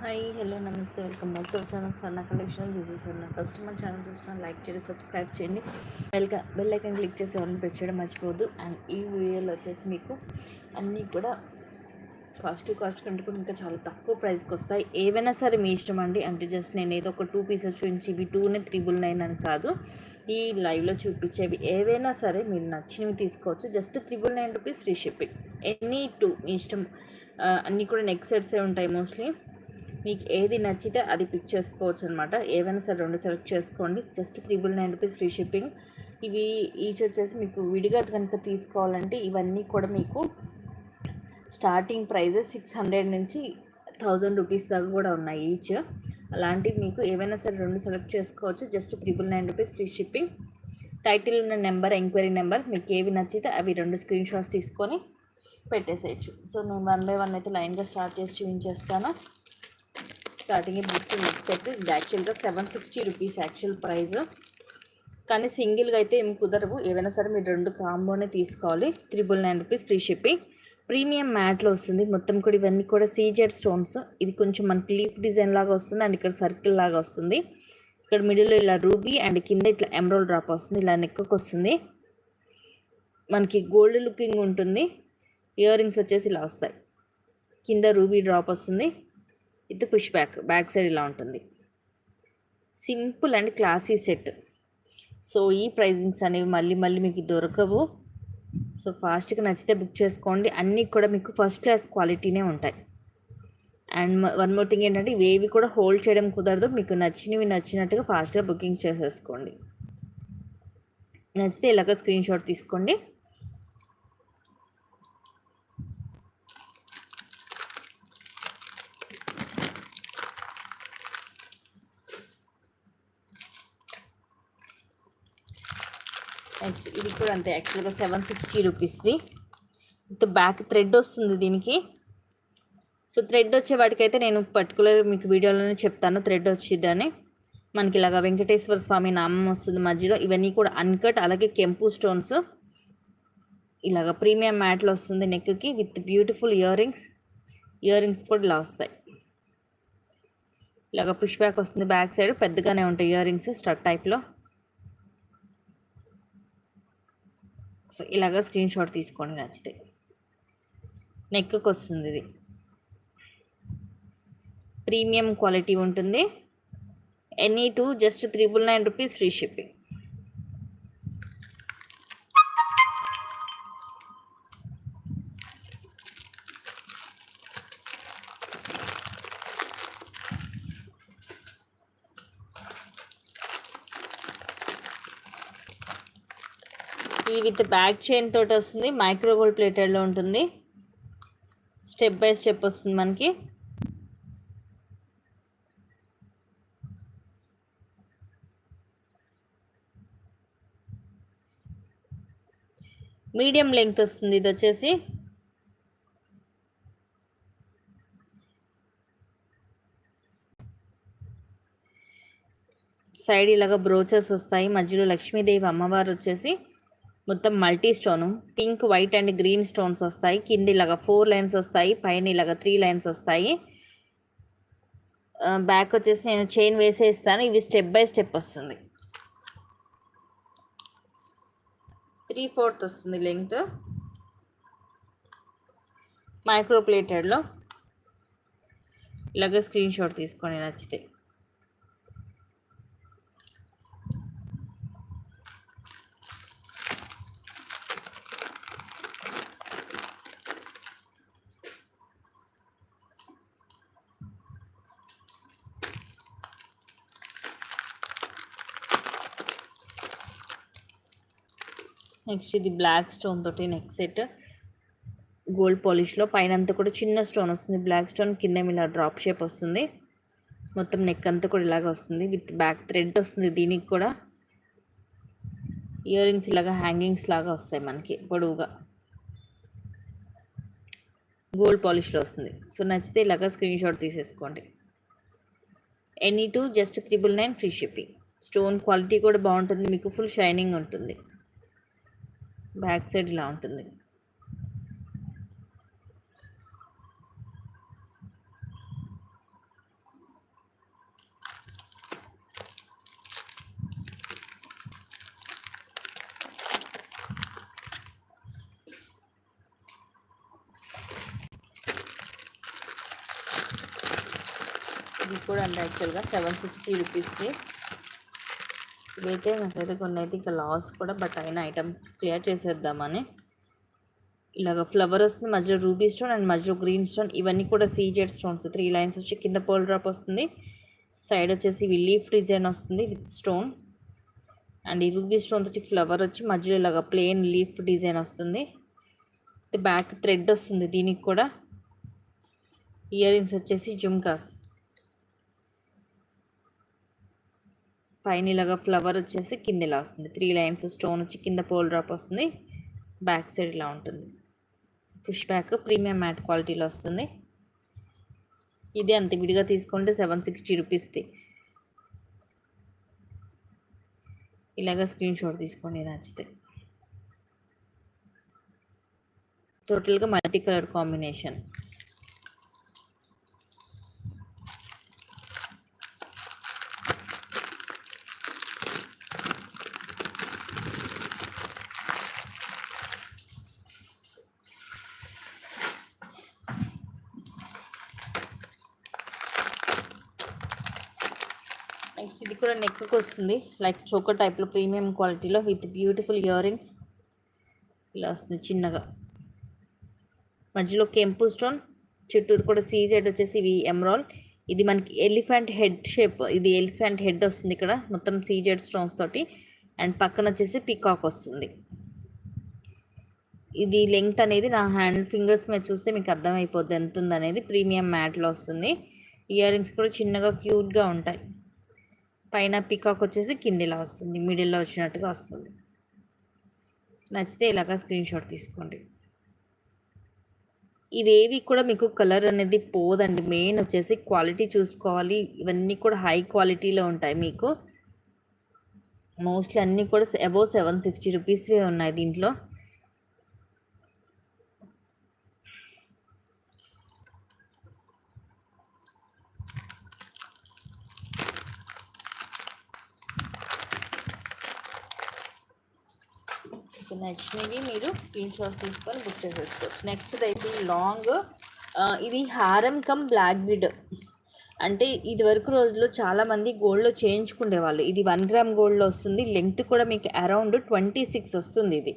Hi hello నమస్తే welcome back to our channel Swarna collection. This is Swarna. First మన channel చూసిన like చేయండి, subscribe చేయండి, bell icon click చేసి ఎవరిని ప్రెస్ చేయడం మర్చిపోవద్దు. అండ్ ఈ వీడియోలో వచ్చేసి మీకు అన్నీ కూడా కాస్ట్ కంటే కూడా ఇంకా చాలా తక్కువ ప్రైస్కి వస్తాయి. ఏవైనా సరే మీ ఇష్టం అండి. అంటే జస్ట్ నేను ఏదో ఒక 2 పీసెస్ చూపించి ఇవి 2నే 399 అని కాదు. ఈ లైవ్లో చూపించేవి ఏవైనా సరే మీరు నచ్చినవి తీసుకోవచ్చు. Just 999 rupees free shipping. Any 2 మీ ఇష్టం. అన్నీ కూడా నెక్ సెట్సే ఉంటాయి మోస్ట్లీ. మీకు ఏది నచ్చితే అది పిక్ చేసుకోవచ్చు అనమాట. ఏవైనా సరే 2 సెలెక్ట్ చేసుకోండి. Just 999 rupees free shipping. ఇవి ఈచ్ వచ్చేసి మీకు విడిగా కనుక తీసుకోవాలంటే ఇవన్నీ కూడా మీకు స్టార్టింగ్ ప్రైజెస్ 600 నుంచి 1000 రూపీస్ దాకా కూడా ఉన్నాయి ఈచ్. అలాంటివి మీకు ఏవైనా సరే 2 సెలెక్ట్ చేసుకోవచ్చు. Just 999 rupees free shipping. Title ఉన్న నెంబర్, ఎంక్వైరీ నెంబర్, మీకు ఏవి నచ్చితే అవి 2 స్క్రీన్ షాట్స్ తీసుకొని పెట్టేసేయచ్చు. సో నేను 1 బై 1 అయితే లైన్గా స్టార్ట్ చేసి చూపించేస్తాను. స్టార్టింగ్ బుక్ నెక్ సెట్ ఇది యాక్చువల్గా 760 రూపీస్ యాక్చువల్ ప్రైస్. కానీ సింగిల్గా అయితే ఏమి కుదరవు. ఏవైనా సరే మీరు 2 కాంబోనే తీసుకోవాలి. 999 రూపీస్ ఫ్రీ షిప్పింగ్. ప్రీమియం మ్యాట్లో వస్తుంది మొత్తం కూడా. ఇవన్నీ కూడా సీజెడ్ స్టోన్స్. ఇది కొంచెం మనకి లీఫ్ డిజైన్ లాగా వస్తుంది అండ్ ఇక్కడ సర్కిల్ లాగా వస్తుంది. ఇక్కడ మిడిల్లో ఇలా రూబీ అండ్ కింద ఇట్లా ఎమరాల్డ్ డ్రాప్ వస్తుంది. ఇలా నెక్కి వస్తుంది. మనకి గోల్డ్ లుకింగ్ ఉంటుంది. ఇయర్ రింగ్స్ వచ్చేసి ఇలా వస్తాయి. కింద రూబీ డ్రాప్ వస్తుంది. ఇది పుష్ బ్యాక్ సైడ్ ఇలా ఉంటుంది. Simple and classy set. So ఈ ప్రైజింగ్స్ అనేవి మళ్ళీ మీకు దొరకవు. సో ఫాస్ట్గా నచ్చితే బుక్ చేసుకోండి. అన్నీ కూడా మీకు ఫస్ట్ క్లాస్ క్వాలిటీనే ఉంటాయి. అండ్ వన్ మోర్ థింగ్ ఏంటంటే ఇవేవి కూడా హోల్డ్ చేయడం కుదరదు. మీకు నచ్చినట్టుగా ఫాస్ట్గా బుకింగ్ చేసేసుకోండి. నచ్చితే ఇలాగ స్క్రీన్ షాట్ తీసుకోండి. నెక్స్ట్ ఇది కూడా అంతే. యాక్చువల్గా 760 రూపీస్ది. విత్ బ్యాక్ థ్రెడ్ వస్తుంది దీనికి. సో థ్రెడ్ వచ్చే వాటికైతే నేను పర్టికులర్ మీకు వీడియోలోనే చెప్తాను థ్రెడ్ వచ్చిద్దని. మనకి ఇలాగ వెంకటేశ్వర స్వామి నామం వస్తుంది మధ్యలో. ఇవన్నీ కూడా అన్కట్, అలాగే కెంపు స్టోన్స్. ఇలాగ ప్రీమియం మ్యాట్లో వస్తుంది నెక్కి విత్ బ్యూటిఫుల్ ఇయర్ రింగ్స్ కూడా ఇలా వస్తాయి. ఇలాగ పుష్ బ్యాక్ వస్తుంది. బ్యాక్ సైడ్ పెద్దగానే ఉంటాయి ఇయర్ రింగ్స్ స్టడ్ టైప్లో. సో ఇలాగ స్క్రీన్ షాట్ తీసుకోండి నచ్చితే. నెక్కి వస్తుంది. ఇది ప్రీమియం క్వాలిటీ ఉంటుంది. Any 2 just 999 rupees free shipping. ఇది విత్ బ్యాక్ చైన్ తోటి వస్తుంది. మైక్రో గోల్డ్ ప్లేటెడ్లో ఉంటుంది. స్టెప్ బై స్టెప్ వస్తుంది మనకి. మీడియం లెంగ్త్ వస్తుంది. ఇది వచ్చేసి సైడ్ ఇలాగ బ్రోచర్స్ వస్తాయి. మధ్యలో లక్ష్మీదేవి అమ్మవారు వచ్చేసి మొత్తం multi stone. Pink, white and green stones వస్తాయి. కింద ఇలాగ 4 లైన్స్ వస్తాయి. పైన ఇలాగ 3 లైన్స్ వస్తాయి. బ్యాక్ వచ్చేసి నేను చైన్ వేసేస్తాను. ఇవి స్టెప్ బై స్టెప్ వస్తుంది. 3/4 వస్తుంది లెంగ్త్. మైక్రో ప్లేటెడ్లో. ఇలాగ స్క్రీన్ షాట్ తీసుకొని నచ్చితే. నెక్స్ట్ ఇది బ్లాక్ స్టోన్ తోటి నెక్ సెట్. గోల్డ్ పాలిష్లో పైన అంతా కూడా చిన్న స్టోన్ వస్తుంది. బ్లాక్ స్టోన్ కింద ఇలా డ్రాప్ షేప్ వస్తుంది. మొత్తం నెక్ అంతా కూడా ఇలాగ వస్తుంది. విత్ బ్యాక్ థ్రెడ్ వస్తుంది. దీనికి కూడా ఇయర్ రింగ్స్ ఇలాగా హ్యాంగింగ్స్ లాగా వస్తాయి మనకి పొడవుగా. గోల్డ్ పాలిష్లో వస్తుంది. సో నచ్చితే ఇలాగా స్క్రీన్ షాట్ తీసేసుకోండి. Any 2 just 999 free shipping. Stone quality కూడా బాగుంటుంది. మీకు ఫుల్ షైనింగ్ ఉంటుంది. బ్యాక్ సైడ్ ఇలా ఉంటుంది. ఇది కూడా అంటే యాక్చువల్గా 760 రూపీస్ది. ఇవైతే నాకైతే కొన్ని అయితే ఇంకా లాస్ కూడా, బట్ అయినా ఐటమ్ క్లియర్ చేసేద్దామని. ఇలాగ ఫ్లవర్ వస్తుంది, మధ్యలో రూబీ స్టోన్ అండ్ మధ్యలో గ్రీన్ స్టోన్, ఇవన్నీ కూడా సీజెడ్ స్టోన్స్. 3 లైన్స్ వచ్చి కింద పర్ల్ డ్రాప్ వస్తుంది, సైడ్ వచ్చేసి ఇవి లీఫ్ డిజైన్ వస్తుంది విత్ స్టోన్. అండ్ ఈ రూబీ స్టోన్ వచ్చి ఫ్లవర్ వచ్చి మధ్యలో ఇలాగ ప్లెయిన్ లీఫ్ డిజైన్ వస్తుంది. బ్యాక్ థ్రెడ్ వస్తుంది దీనికి కూడా. ఇయర్ రింగ్స్ వచ్చేసి జుమ్కాస్, పైన ఇలాగా ఫ్లవర్ వచ్చేసి కింద ఇలా వస్తుంది. 3 లైన్స్ స్టోన్ వచ్చి కింద పోల్ డ్రాప్ వస్తుంది, బ్యాక్ సైడ్ ఇలా ఉంటుంది. పుష్ బ్యాక్ ప్రీమియం మ్యాట్ క్వాలిటీలో వస్తుంది. ఇది అంతే, విడిగా తీసుకుంటే 760 రూపీస్ది. ఇలాగ స్క్రీన్ షాట్ తీసుకోండి నచ్చితే. టోటల్గా మల్టీ కలర్ కాంబినేషన్. నెక్స్ట్ ఇది కూడా నెక్కి వస్తుంది, లైక్ చోకర్ టైప్లో ప్రీమియం క్వాలిటీలో విత్ బ్యూటిఫుల్ ఇయర్ రింగ్స్. ఇలా వస్తుంది చిన్నగా, మధ్యలో కెంపు స్టోన్, చుట్టూరు కూడా సీజెడ్ వచ్చేసి ఇవి ఎమరాల్డ్. ఇది మనకి ఎలిఫెంట్ హెడ్ షేప్, ఇది ఎలిఫెంట్ హెడ్ వస్తుంది ఇక్కడ మొత్తం సీజెడ్ స్టోన్స్ తోటి. అండ్ పక్కన వచ్చేసి పికాక్ వస్తుంది. ఇది లెంగ్త్ అనేది నా హ్యాండ్ ఫింగర్స్ మీద చూస్తే మీకు అర్థమైపోద్ది ఎంత ఉందనేది. ప్రీమియం మ్యాట్లో వస్తుంది. ఇయర్ రింగ్స్ కూడా చిన్నగా క్యూట్గా ఉంటాయి. పైన పికాక్ వచ్చేసి కింద ఇలా వస్తుంది, మిడిల్లో వచ్చినట్టుగా వస్తుంది. నచ్చితే ఇలాగా స్క్రీన్ షాట్ తీసుకోండి. ఇవేవి కూడా మీకు కలర్ అనేది పోదండి. మెయిన్ వచ్చేసి క్వాలిటీ చూసుకోవాలి. ఇవన్నీ కూడా హై క్వాలిటీలో ఉంటాయి మీకు. మోస్ట్లీ అన్నీ కూడా అబౌవ్ 760 రూపీస్వే ఉన్నాయి దీంట్లో. నచ్చినవి మీరు స్క్రీన్ షాట్ తీసుకొని బుక్ చేసేసుకోవచ్చు. నెక్స్ట్ అయితే లాంగ్, ఇది హారం కమ్ బ్లాక్ బీడ్. అంటే ఇది వరకు రోజుల్లో చాలామంది గోల్డ్లో చేయించుకునే వాళ్ళు. ఇది 1 గ్రామ్ గోల్డ్లో వస్తుంది. లెంగ్త్ కూడా మీకు అరౌండ్ 26 వస్తుంది ఇది.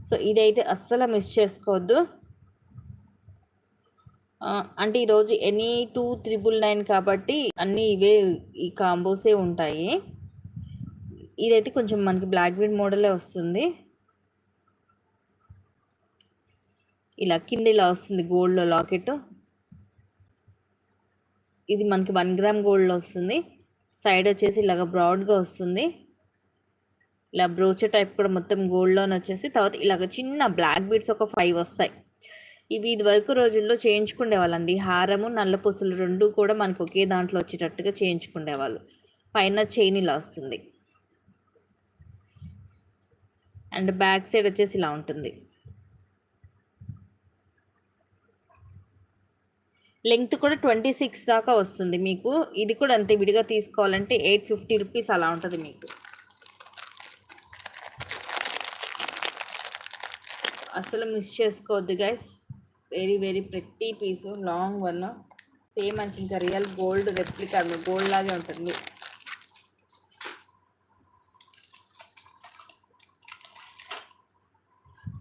సో ఇదైతే అస్సలు మిస్ చేసుకోవద్దు. అంటే ఈరోజు ఎనీ 2,999 కాబట్టి అన్నీ ఇవే ఈ కాంబోసే ఉంటాయి. ఇదైతే కొంచెం మనకి బ్లాక్ బీడ్ మోడలే వస్తుంది. ఇలా కింద ఇలా వస్తుంది గోల్డ్లో లాకెట్. ఇది మనకి 1 గ్రామ్ గోల్డ్లో వస్తుంది. సైడ్ వచ్చేసి ఇలాగ బ్రాడ్గా వస్తుంది. ఇలా బ్రోచర్ టైప్ కూడా మొత్తం గోల్డ్లోనే వచ్చేసి తర్వాత ఇలాగ చిన్న బ్లాక్ బీడ్స్ ఒక 5 వస్తాయి. ఇవి ఇది వరకు రోజుల్లో చేయించుకునే వాళ్ళండి. హారము నల్ల పూసలు 2 కూడా మనకు ఒకే దాంట్లో వచ్చేటట్టుగా చేయించుకునేవాళ్ళు. పైన చైన్ ఇలా వస్తుంది. అండ్ బ్యాక్ సైడ్ వచ్చేసి ఇలా ఉంటుంది. లెంగ్త్ కూడా 26 దాకా వస్తుంది మీకు. ఇది కూడా అంతే, విడిగా తీసుకోవాలంటే 850 రూపీస్ అలా ఉంటుంది మీకు. అసలు మిస్ చేసుకోవద్దు గైస్. వెరీ వెరీ ప్రెట్టి పీసు, లాంగ్ వన్. సేమ్ మనకి ఇంకా రియల్ గోల్డ్ రెప్లికా, గోల్డ్ లాగే ఉంటుంది.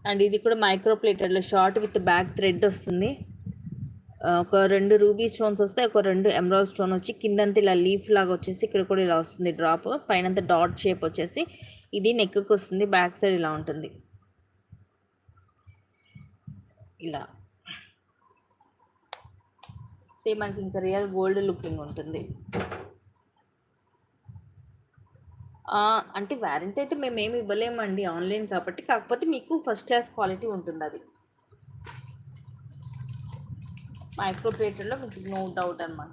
అండ్ ఇది కూడా మైక్రో ప్లేటెడ్లో షార్ట్ విత్ బ్యాక్ థ్రెడ్ వస్తుంది. ఒక 2 రూబీ స్టోన్స్ వస్తాయి, ఒక 2 ఎమరాల్డ్ స్టోన్ వచ్చి కిందంతా ఇలా లీఫ్ లాగా వచ్చేసి ఇక్కడ కూడా ఇలా వస్తుంది డ్రాప్. పైనంతా డాట్ షేప్ వచ్చేసి ఇది నెక్కి వస్తుంది. బ్యాక్ సైడ్ ఇలా ఉంటుంది. ఇలా సేమ్ మనకి ఇంకా రియల్ గోల్డ్ లుకింగ్ ఉంటుంది. అంటే వారంటీ అయితే మేము ఏమి ఇవ్వలేమండి ఆన్లైన్ కాబట్టి. కాకపోతే మీకు ఫస్ట్ క్లాస్ క్వాలిటీ ఉంటుంది. అది మైక్రో ప్లేటర్లో మీకు నో డౌట్ అనమాట.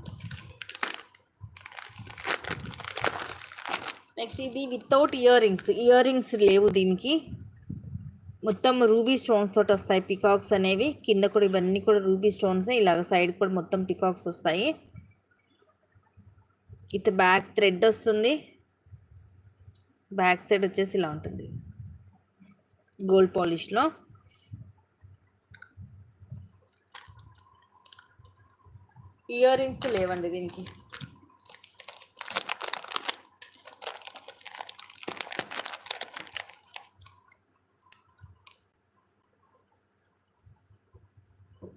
నెక్స్ట్ ఇది without ear rings. Ear rings లేవు దీనికి. మొత్తం రూబీ స్టోన్స్ తోటి వస్తాయి పికాక్స్ అనేవి. కింద కూడా ఇవన్నీ కూడా రూబీ స్టోన్సే. ఇలాగ సైడ్ కూడా మొత్తం పికాక్స్ వస్తాయి. ఇది బ్యాక్ థ్రెడ్ వస్తుంది. బ్యాక్ సైడ్ వచ్చేసి ఇలా ఉంటుంది గోల్డ్ పాలిష్లో. ఇయర్ రింగ్స్ లేవండి దీనికి.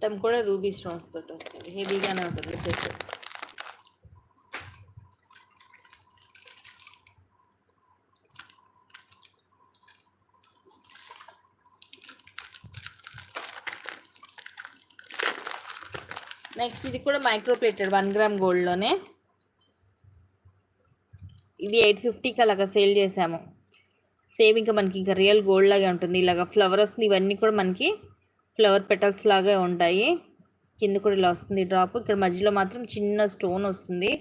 మొత్తం కూడా రూబీ స్టోన్స్ తోటి వస్తుంది, హెవీగానే ఉంటుంది సెట్. నెక్స్ట్ ఇది కూడా మైక్రో ప్లేటెడ్ 1 గ్రామ్ గోల్డ్లోనే. ఇది 850కి అలాగా సేల్ చేసాము. సేమ్ ఇంకా మనకి ఇంకా రియల్ గోల్డ్ లాగే ఉంటుంది. ఇలాగ ఫ్లవర్ వస్తుంది. ఇవన్నీ కూడా మనకి ఫ్లవర్ పెటల్స్ లాగా ఉంటాయి. కింద కూడా ఇలా వస్తుంది డ్రాప్. ఇక్కడ మధ్యలో మాత్రం చిన్న స్టోన్ వస్తుంది.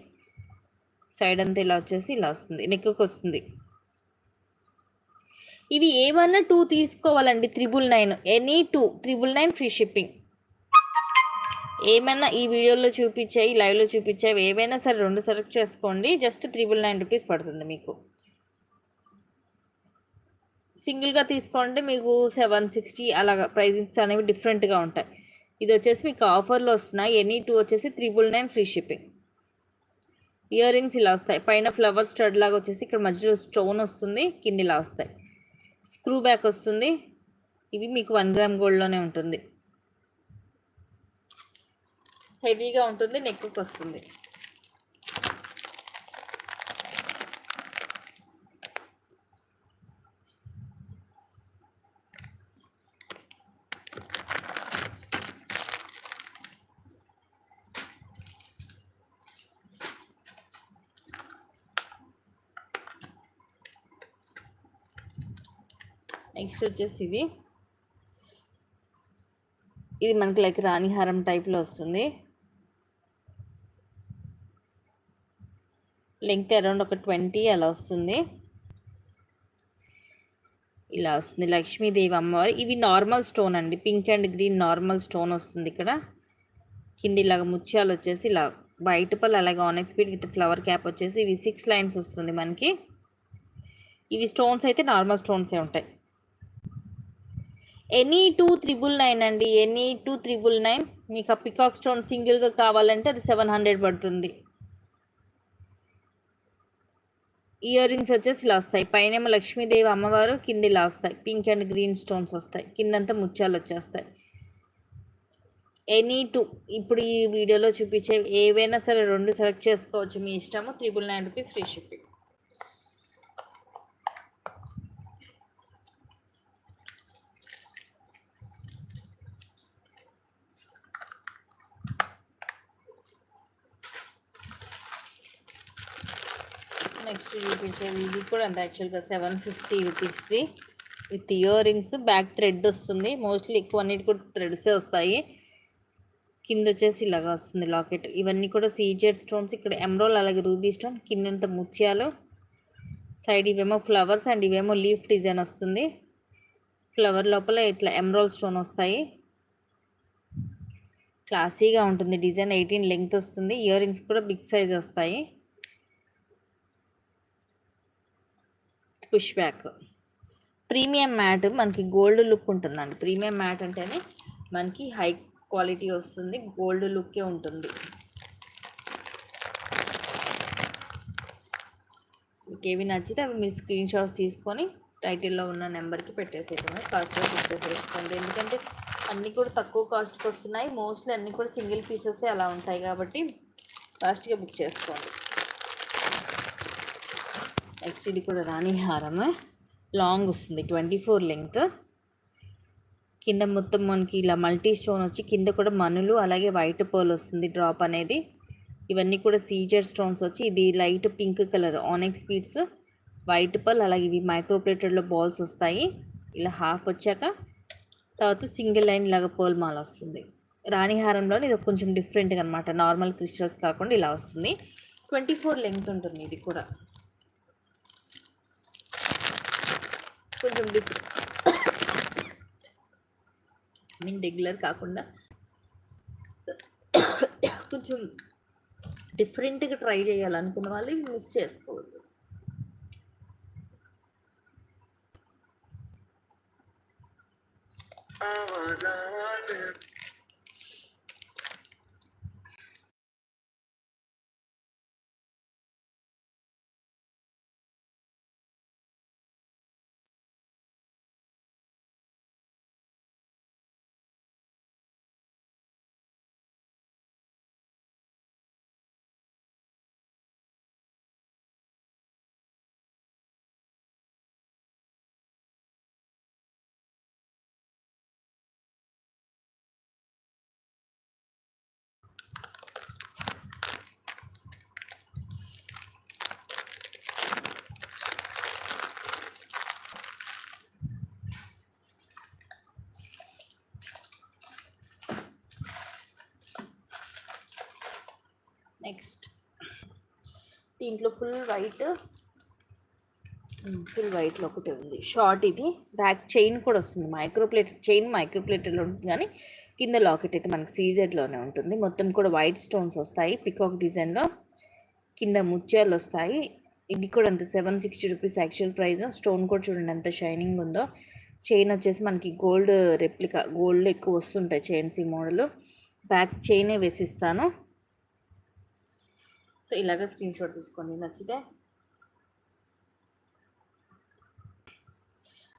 సైడ్ అంతా ఇలా వచ్చేసి ఇలా వస్తుంది, నెక్కి వస్తుంది. ఇవి ఏమన్నా 2 తీసుకోవాలండి 999. Any 2 999 free shipping. ఏమైనా ఈ వీడియోలో చూపించాయి, లైవ్లో చూపించాయి, ఏవైనా సరే 2 సెలెక్ట్ చేసుకోండి. జస్ట్ 999 రూపీస్ పడుతుంది మీకు. సింగిల్గా తీసుకోండి మీకు 760 అలాగా ప్రైజింగ్స్ అనేవి డిఫరెంట్గా ఉంటాయి. ఇది వచ్చేసి మీకు ఆఫర్లో వస్తున్నాయి. ఎనీ 2 వచ్చేసి 999 ఫ్రీ షిప్పింగ్. ఇయర్ రింగ్స్ ఇలా వస్తాయి. పైన ఫ్లవర్ స్టడ్ లాగా వచ్చేసి ఇక్కడ మధ్యలో స్టోన్ వస్తుంది, కింద ఇలా వస్తాయి. స్క్రూ బ్యాక్ వస్తుంది. ఇవి మీకు 1 గ్రామ్ గోల్డ్లోనే ఉంటుంది. హెవీగా ఉంటుంది, నెక్కి వస్తుంది. నెక్స్ట్ వచ్చేసి ఇది మనకి లైక్ రాణిహారం టైప్లో వస్తుంది. లెంగ్త్ అరౌండ్ ఒక 20 అలా వస్తుంది. ఇలా వస్తుంది లక్ష్మీదేవి అమ్మవారు. ఇవి నార్మల్ స్టోన్ అండి, pink and green normal stone వస్తుంది. ఇక్కడ కింద ఇలాగ ముత్యాలు వచ్చేసి ఇలా వైట్ పల్, అలాగే ఆనెక్స్ బీడ్ విత్ ఫ్లవర్ క్యాప్ వచ్చేసి ఇవి 6 లైన్స్ వస్తుంది మనకి. ఇవి స్టోన్స్ అయితే నార్మల్ స్టోన్సే ఉంటాయి. ఎనీ 2 999 అండి. ఎనీ 2 999. మీకు ఆ పికాక్ స్టోన్ సింగిల్గా కావాలంటే అది 700 పడుతుంది. ఇయర్ రింగ్స్ వచ్చేసి ఇలా వస్తాయి. పైనేమో లక్ష్మీదేవి అమ్మవారు, కింద ఇలా వస్తాయి. పింక్ అండ్ గ్రీన్ స్టోన్స్ వస్తాయి, కిందంతా ముత్యాలు వచ్చేస్తాయి. ఎనీ 2 ఇప్పుడు ఈ వీడియోలో చూపించే ఏవైనా సరే 2 సెలెక్ట్ చేసుకోవచ్చు, మీ ఇష్టము. 999 రూపీస్ ఫ్రీ షిప్పింగ్. నెక్స్ట్ చూపించేది ఇది కూడా అంత యాక్చువల్గా 750 రూపీస్ది with earrings. Back thread వస్తుంది. మోస్ట్లీ ఎక్కువ అన్నిటి కూడా థ్రెడ్సే వస్తాయి. కింద వచ్చేసి ఇలాగా వస్తుంది లాకెట్. ఇవన్నీ కూడా సీజెడ్ స్టోన్స్. ఇక్కడ ఎమరాల్డ్ అలాగే రూబీ స్టోన్, కిందంత ముత్యాలు. సైడ్ ఇవేమో ఫ్లవర్స్ అండ్ ఇవేమో లీఫ్ డిజైన్ వస్తుంది. ఫ్లవర్ లోపల ఇట్లా ఎమరాల్డ్ స్టోన్ వస్తాయి. క్లాసీగా ఉంటుంది డిజైన్. 18 లెంగ్త్ వస్తుంది. ఇయర్ రింగ్స్ కూడా బిగ్ సైజ్ వస్తాయి. Push back. ప్రీమియం మ్యాట్ మనకి గోల్డ్ లుక్ ఉంటుందండి. ప్రీమియం మ్యాట్ అంటేనే మనకి హై క్వాలిటీ వస్తుంది, గోల్డ్ లుక్కే ఉంటుంది. మీకు ఏవి నచ్చితే అవి మీరు స్క్రీన్ షాట్స్ తీసుకొని టైటిల్లో ఉన్న నెంబర్కి పెట్టేసేయటమే. కాస్ట్గా బుక్ చేసేసుకోండి. ఎందుకంటే అన్నీ కూడా తక్కువ కాస్ట్కి వస్తున్నాయి. మోస్ట్లీ అన్నీ కూడా సింగిల్ పీసెస్ అలా ఉంటాయి కాబట్టి ఫాస్ట్గా బుక్ చేసుకోండి. నెక్స్ట్ ఇది కూడా రాణి హారం. లాంగ్ వస్తుంది, 24 లెంగ్త్. కింద మొత్తం మనకి ఇలా మల్టీ స్టోన్ వచ్చి కింద కూడా మనులు అలాగే వైట్ పర్ల్ వస్తుంది డ్రాప్ అనేది. ఇవన్నీ కూడా సీజెడ్ స్టోన్స్ వచ్చి ఇది light pink colour ఆనెక్స్ beads, white pearl అలాగే ఇవి మైక్రో ప్లేటెడ్లో బాల్స్ వస్తాయి. ఇలా హాఫ్ వచ్చాక తర్వాత సింగిల్ లైన్ లాగా పర్ల్ మాల వస్తుంది. రాణి హారంలో ఇది కొంచెం డిఫరెంట్గా అనమాట, నార్మల్ క్రిస్టల్స్ కాకుండా ఇలా వస్తుంది. 24 లెంగ్త్ ఉంటుంది. ఇది కూడా కొంచెం డిఫరెంట్, మీన్ రెగ్యులర్ కాకుండా కొంచెం డిఫరెంట్గా ట్రై చేయాలనుకున్న వాళ్ళు మిస్ చేసుకోవద్దు. నెక్స్ట్ దీంట్లో ఫుల్ వైట్లో ఒకటి ఉంది షార్ట్. ఇది బ్యాక్ చైన్ కూడా వస్తుంది, మైక్రోప్లేటెడ్లో ఉంటుంది, కానీ కింద లాకెట్ అయితే మనకి సీజెడ్లోనే ఉంటుంది. మొత్తం కూడా వైట్ స్టోన్స్ వస్తాయి పికాక్ డిజైన్లో, కింద ముత్యాలు వస్తాయి. ఇది కూడా అంత 760 రూపీస్ యాక్చువల్ ప్రైస్. స్టోన్ కూడా చూడండి ఎంత షైనింగ్ ఉందో. చైన్ వచ్చేసి మనకి గోల్డ్ రెప్లికా, గోల్డ్ ఎక్కువ వస్తుంటాయి చైన్స్ ఈ మోడల్. బ్యాక్ చైనే వేసిస్తాను. సో ఇలాగ స్క్రీన్ షాట్ తీసుకోండి నచ్చితే.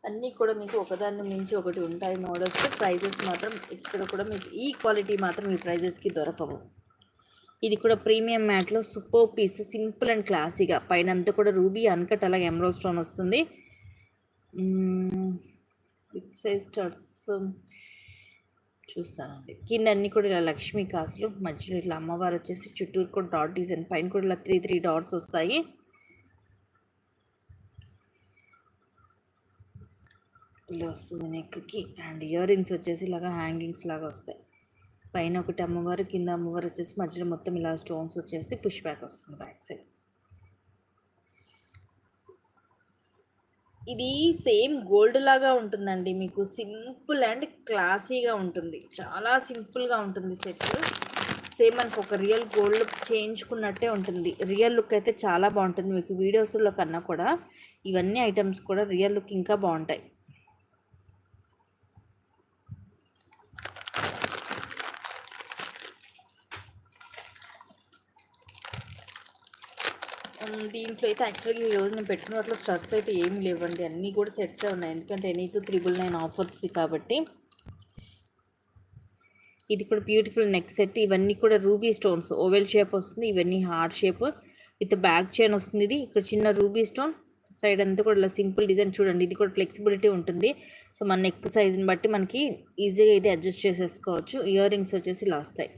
అన్నీ కూడా మీకు ఒకదాన్ని మించి ఒకటి ఉంటాయి మోడల్స్. ప్రైజెస్ మాత్రం ఇక్కడ కూడా మీకు ఈ క్వాలిటీ మాత్రం ఈ ప్రైజెస్కి దొరకవు. ఇది కూడా ప్రీమియం మ్యాట్లో సూపర్ పీస్, సింపుల్ అండ్ క్లాసీగా. పైన అంతా కూడా రూబీ అన్కట్ అలాగే ఎమరాల్డ్ స్టోన్ వస్తుంది. బిగ్ సైజ్ స్టార్ట్స్ చూస్తానండి. కింద అన్నీ కూడా ఇలా లక్ష్మీ కాసులు, మధ్యలో ఇట్లా అమ్మవారు వచ్చేసి చుట్టూరు కూడా డాట్ డిజైన్, పైన కూడా ఇలా 3 డాట్స్ వస్తాయి. ఇలా వస్తుంది నెక్కి. అండ్ ఇయర్ రింగ్స్ వచ్చేసి ఇలాగా హ్యాంగింగ్స్ లాగా వస్తాయి. పైన ఒకటి అమ్మవారు, కింద అమ్మవారు వచ్చేసి మధ్యలో మొత్తం ఇలా స్టోన్స్ వచ్చేసి పుష్ బ్యాక్ వస్తుంది బ్యాక్ సైడ్. ఇది సేమ్ గోల్డ్ లాగా ఉంటుందండి, మీకు సింపుల్ అండ్ క్లాసీగా ఉంటుంది, చాలా సింపుల్గా ఉంటుంది సెట్. సేమ్ మనకు ఒక రియల్ గోల్డ్ చేయించుకున్నట్టే ఉంటుంది. రియల్ లుక్ అయితే చాలా బాగుంటుంది మీకు వీడియోస్లో కన్నా కూడా. ఇవన్నీ ఐటమ్స్ కూడా రియల్ లుక్ ఇంకా బాగుంటాయి. దీంట్లో అయితే యాక్చువల్గా ఈరోజు నేను పెట్టుకున్న వాటిలో స్టడ్స్ అయితే ఏమి లేవండి, అన్నీ కూడా సెట్సే ఉన్నాయి. ఎందుకంటే ఎనీ 299 ఆఫర్స్ కాబట్టి. ఇది కూడా బ్యూటిఫుల్ నెక్ సెట్. ఇవన్నీ కూడా రూబీ స్టోన్స్, ఓవెల్ షేప్ వస్తుంది. ఇవన్నీ heart shape with back chain వస్తుంది. ఇది ఇక్కడ చిన్న రూబీ స్టోన్, సైడ్ అంతా కూడా ఇలా సింపుల్ డిజైన్ చూడండి. ఇది కూడా ఫ్లెక్సిబిలిటీ ఉంటుంది. సో మన నెక్ సైజ్ని బట్టి మనకి ఈజీగా ఇది అడ్జస్ట్ చేసేసుకోవచ్చు. ఇయర్ రింగ్స్ వచ్చేసి ఇలా వస్తాయి.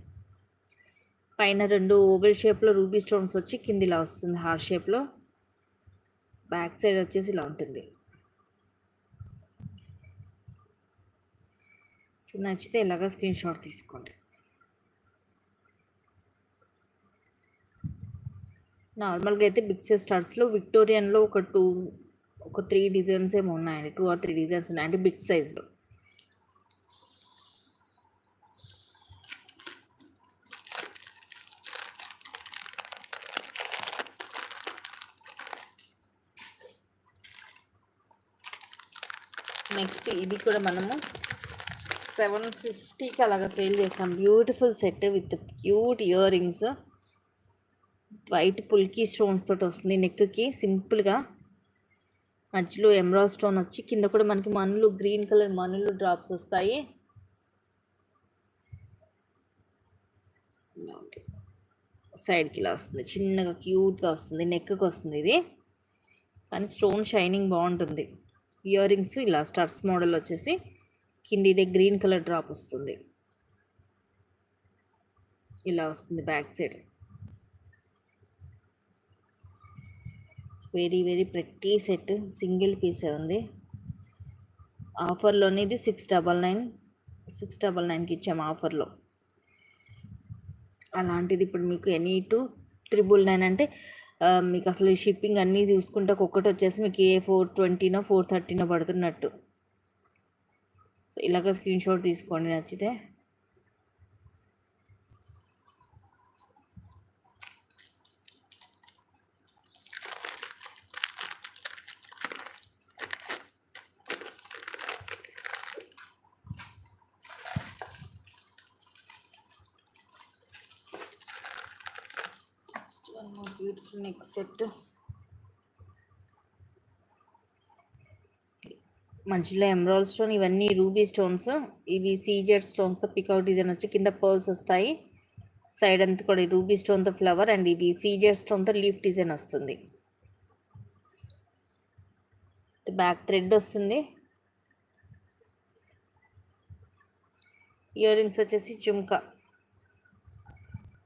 పైన 2 ఓవెల్ షేప్లో రూబీ స్టోన్స్ వచ్చి కింద ఇలా వస్తుంది హార్ట్ షేప్లో. బ్యాక్ సైడ్ వచ్చేసి ఇలా ఉంటుంది. సో నచ్చితే ఇలాగా స్క్రీన్ షాట్ తీసుకోండి. నార్మల్గా అయితే బిగ్ సైజ్ స్టార్స్లో విక్టోరియన్లో ఒక 3 డిజైన్స్ ఏమో ఉన్నాయండి, 2 or 3 డిజైన్స్ ఉన్నాయి అంటే బిగ్ సైజ్లో. నెక్స్ట్ ఇది కూడా మనము 750కి అలాగా సేల్ చేస్తాం. Beautiful set with cute earrings, white పుల్కీ స్టోన్స్ తోటి వస్తుంది నెక్కి సింపుల్గా. మధ్యలో ఎమరాల్డ్ స్టోన్ వచ్చి కింద కూడా మనకి మనులు, గ్రీన్ కలర్ మనులు డ్రాప్స్ వస్తాయి. సైడ్కి ఇలా వస్తుంది, చిన్నగా క్యూట్గా వస్తుంది, నెక్కి వస్తుంది ఇది. కానీ స్టోన్ షైనింగ్ బాగుంటుంది. ఇయర్ రింగ్స్ ఇలా స్టార్స్ మోడల్ వచ్చేసి కింద ఇదే గ్రీన్ కలర్ డ్రాప్ వస్తుంది, ఇలా వస్తుంది back side. Very very pretty set, single పీసే ఉంది. ఆఫర్లోనే ఇది 699కి ఇచ్చాము ఆఫర్లో. అలాంటిది ఇప్పుడు మీకు ఎనీ 299 అంటే మీకు అసలు షిప్పింగ్ అన్నీ చూసుకుంటే ఒక్కొక్కటి వచ్చేసి మీకు 420నో 430నో పడుతున్నట్టు. సో ఇలాగ స్క్రీన్ షాట్ తీసుకోండి నచ్చితే. బ్యూటిఫుల్ నెక్ సెట్, మధ్యలో ఎమరాల్డ్ స్టోన్, ఇవన్నీ రూబీ స్టోన్స్. ఇవి సీజెడ్ స్టోన్స్తో పికాక్ డిజైన్ వచ్చి కింద పర్ల్స్ వస్తాయి. సైడ్ అంతా కూడా రూబీ స్టోన్తో ఫ్లవర్, అండ్ ఇవి సీజెడ్ స్టోన్తో లీఫ్ డిజైన్ వస్తుంది. బ్యాక్ థ్రెడ్ వస్తుంది. ఇయర్ రింగ్స్ వచ్చేసి జుమ్కా,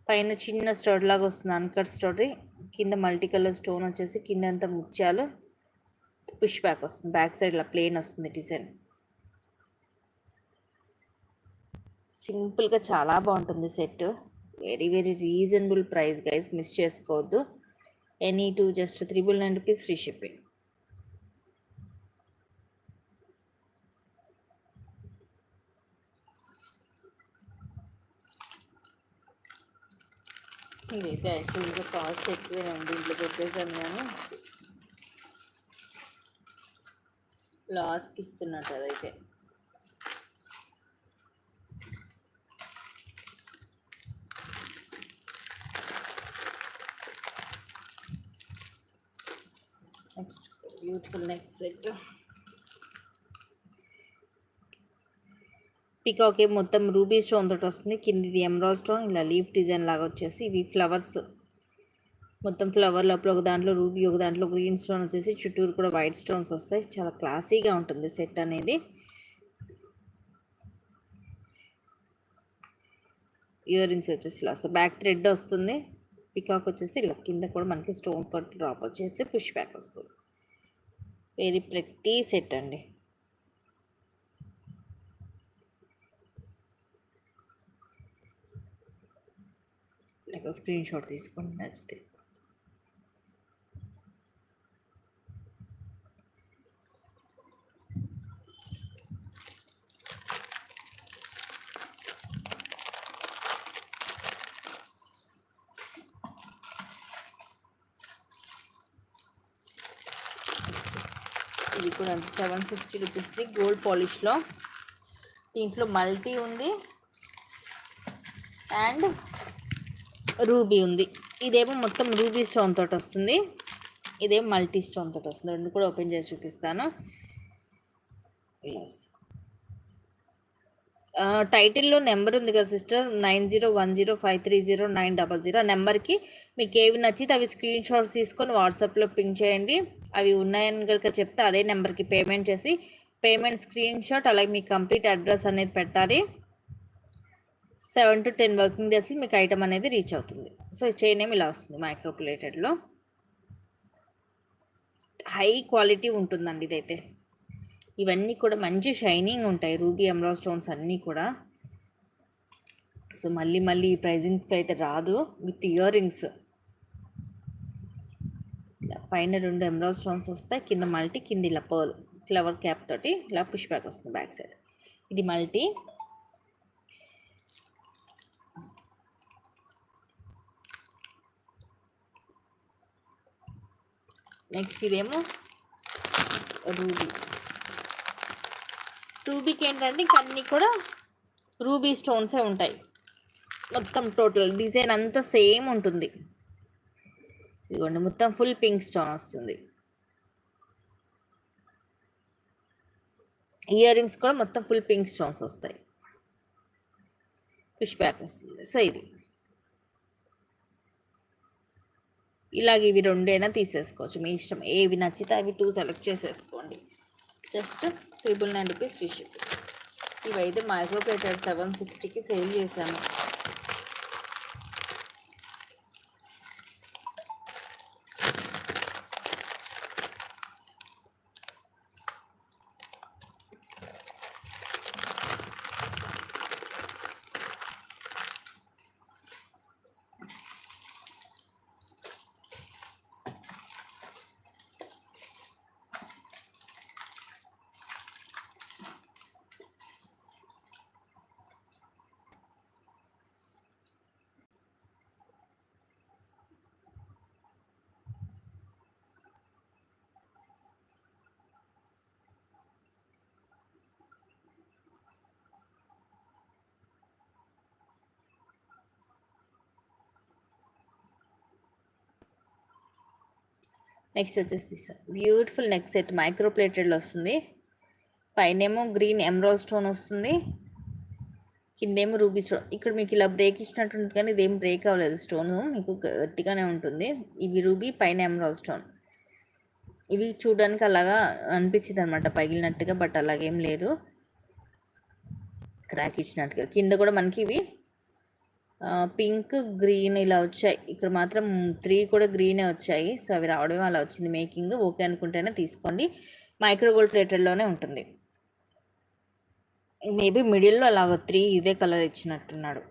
పైన చిన్న స్టడ్ లాగా వస్తుంది అన్కట్ స్టడ్. కింద మల్టీ కలర్ స్టోన్ వచ్చేసి కింద అంతా ముత్యాలు, పుష్ బ్యాక్ వస్తుంది. బ్యాక్ సైడ్ ఇలా ప్లెయిన్ వస్తుంది డిజైన్. సింపుల్గా చాలా బాగుంటుంది set. Very very reasonable price guys, miss చేసుకోవద్దు. Any two just 399 rupees free shipping. ఇదైతే యాక్చువల్గా కాస్ట్ ఎక్కువేనండి, ఇంట్లో పెట్టేసాను కానీ లాస్కి ఇస్తున్నట్టు అదైతే. Next beautiful next set. Peacock మొత్తం రూబీ స్టోన్ తోటి వస్తుంది, కిందిది ఎమరాల్డ్ స్టోన్ ఇలా లీఫ్ డిజైన్ లాగా వచ్చేసి ఇవి ఫ్లవర్స్, మొత్తం ఫ్లవర్ లోపల ఒక దాంట్లో రూబీ, ఒక దాంట్లో గ్రీన్ స్టోన్ వచ్చేసి చుట్టూరు కూడా వైట్ స్టోన్స్ వస్తాయి. చాలా క్లాసీగా ఉంటుంది సెట్ అనేది. ఇయర్ రింగ్స్ వచ్చేసి ఇలా వస్తుంది, బ్యాక్ థ్రెడ్ వస్తుంది. పికాక్ వచ్చేసి ఇలా కింద కూడా మనకి స్టోన్ తోటి డ్రాప్ వచ్చేసి పుష్ బ్యాక్ వస్తుంది. వెరీ ప్రెట్టి సెట్ అండి. లేక స్క్రీన్ షాట్ తీసుకొని నచ్చితే. ఇది కూడా 760 రూపీస్ది గోల్డ్ పాలిష్లో. దీంట్లో మల్టీ ఉంది అండ్ రూబీ ఉంది. ఇదేమో మొత్తం రూబీ స్టోన్ తోటి వస్తుంది, ఇదేమో మల్టీ స్టోన్ తోటి వస్తుంది. రెండు కూడా ఓపెన్ చేసి చూపిస్తాను. ఇలా వస్తుంది. టైటిల్లో నెంబర్ ఉంది కదా సిస్టర్, 9010530900. నెంబర్కి మీకు ఏవి నచ్చితే అవి స్క్రీన్ షాట్స్ తీసుకొని వాట్సాప్లో పింక్ చేయండి. అవి ఉన్నాయని కనుక చెప్తే అదే నెంబర్కి పేమెంట్ చేసి, పేమెంట్ స్క్రీన్ షాట్ అలాగే మీ కంప్లీట్ అడ్రస్ అనేది పెట్టాలి. 7 to 10 వర్కింగ్ డేస్లో మీకు ఐటమ్ అనేది రీచ్ అవుతుంది. సో చైన్ ఏమి ఇలా వస్తుంది, మైక్రో ప్లేటెడ్లో హై క్వాలిటీ ఉంటుందండి ఇదైతే. ఇవన్నీ కూడా మంచి షైనింగ్ ఉంటాయి, రూబీ ఎమరాల్డ్ స్టోన్స్ అన్నీ కూడా. సో మళ్ళీ ఈ ప్రైజింగ్స్కి అయితే రాదు. విత్ ఇయర్ రింగ్స్ ఇలా పైన 2 ఎమరాల్డ్ స్టోన్స్ వస్తాయి, కింద మల్టీ, కింద ఇలా పర్ల్ ఫ్లవర్ క్యాప్ తోటి ఇలా పుష్ బ్యాక్ వస్తుంది బ్యాక్ సైడ్. ఇది మల్టీ. నెక్స్ట్ ఇదేమో రూబీ. రూబీకి ఏంటంటే ఇంక అన్నీ కూడా రూబీ స్టోన్సే ఉంటాయి, మొత్తం టోటల్ డిజైన్ అంతా సేమ్ ఉంటుంది. ఇదిగోండి మొత్తం ఫుల్ పింక్ స్టోన్ వస్తుంది. ఇయర్ రింగ్స్ కూడా మొత్తం ఫుల్ పింక్ స్టోన్స్ వస్తాయి, పుష్ బ్యాక్ వస్తుంది. సో ఇది ఇలాగ ఇవి రెండైనా తీసేసుకోవచ్చు, మీ ఇష్టం. ఏవి నచ్చితే అవి 2 సెలెక్ట్ చేసేసుకోండి. Just 999 rupees free ship. ఇవైతే మైక్రో ప్లేటెడ్ 760కి సేల్ చేశాను. నెక్స్ట్ వచ్చేసి బ్యూటిఫుల్ నెక్ సెట్ మైక్రో ప్లేటెడ్లో వస్తుంది. పైనేమో గ్రీన్ ఎమరాల్డ్ స్టోన్ వస్తుంది, కిందేమో రూబీ స్టోన్. ఇక్కడ మీకు ఇలా బ్రేక్ ఇచ్చినట్టుంది కానీ ఇదేం బ్రేక్ అవ్వలేదు, స్టోను మీకు గట్టిగానే ఉంటుంది. ఇవి రూబీ, పైన ఎమరాల్డ్ స్టోన్. ఇవి చూడడానికి అలాగా అనిపించింది అనమాట పగిలినట్టుగా, బట్ అలాగేం లేదు, క్రాక్ ఇచ్చినట్టుగా. కింద కూడా మనకి ఇవి పింక్ గ్రీన్ ఇలా వచ్చాయి. ఇక్కడ మాత్రం 3 కూడా గ్రీనే వచ్చాయి. సో అవి రావడం అలా వచ్చింది మేకింగ్. ఓకే అనుకుంటేనే తీసుకోండి, మైక్రో గోల్డ్ ప్లేటెడ్లోనే ఉంటుంది. మేబీ మిడిల్లో అలాగ 3 ఇదే కలర్ ఇచ్చినట్టున్నాడు